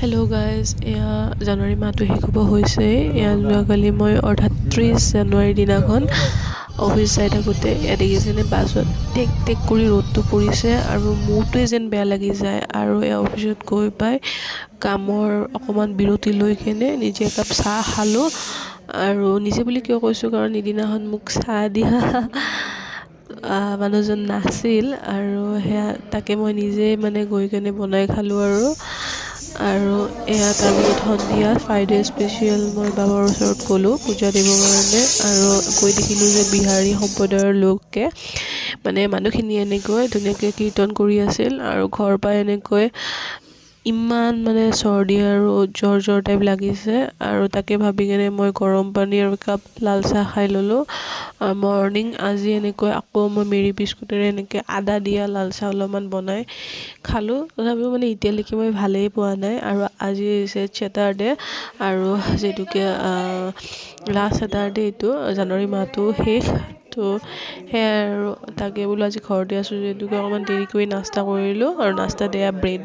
Hello' guys, এয়া জানুৱাৰী মাহটো শেষ হ'ব হৈছেই। এয়া যোৱাকালি মই অৰ্থাৎ 30 জানুৱাৰীৰ দিনাখন অফিচ যাই থাকোঁতে এয়া দেখিছেনে বাছত টেক টেক কৰি ৰ'দটো পৰিছে আৰু মূৰটোৱে যেন বেয়া লাগি যায়। আৰু এয়া অফিচত গৈ পাই কামৰ অকণমান বিৰতি লৈ কেনে নিজে একাপ চাহ খালোঁ। আৰু নিজে বুলি কিয় কৈছোঁ, কাৰণ সিদিনাখন মোক চাহ দিয়া মানুহজন নাছিল আৰু সেয়া তাকে মই নিজে গৈ কেনে বনাই খালোঁ। আৰু এয়া তাৰপিছত সন্ধিয়া ফ্ৰাইডে স্পেচিয়েল মই বাবাৰ ওচৰত গ'লোঁ পূজা দিবৰ কাৰণে। আৰু গৈ দেখিলোঁ যে বিহাৰী সম্প্ৰদায়ৰ লোকে মানুহখিনি এনেকৈ ধুনীয়াকৈ কীৰ্তন কৰি আছিল। আৰু ঘৰৰ পৰা এনেকৈ ইমান চৰ্দি আৰু জ্বৰ টাইপ লাগিছে। আৰু তাকে ভাবি কেনে মই গৰম পানী আৰু একাপ লাল চাহ খাই ল'লোঁ। মৰ্ণিং আজি এনেকৈ আকৌ মই মেৰি বিস্কুটেৰে এনেকৈ আদা দিয়া লাল চাহ অলপমান বনাই খালোঁ। তথাপিও এতিয়ালৈকে মই ভালেই পোৱা নাই। আৰু আজি হৈছে ছেটাৰডে আৰু যিহেতুকে লাষ্ট ছেটাৰডে, এইটো জানুৱাৰী মাহটো শেষ। তো সেয়াই আৰু তাকে বোলো আজি ঘৰতে আছোঁ যিহেতুকে অকণমান দেৰি কৰি নাস্তা কৰিলোঁ। আৰু নাস্তাত এয়া ব্ৰেড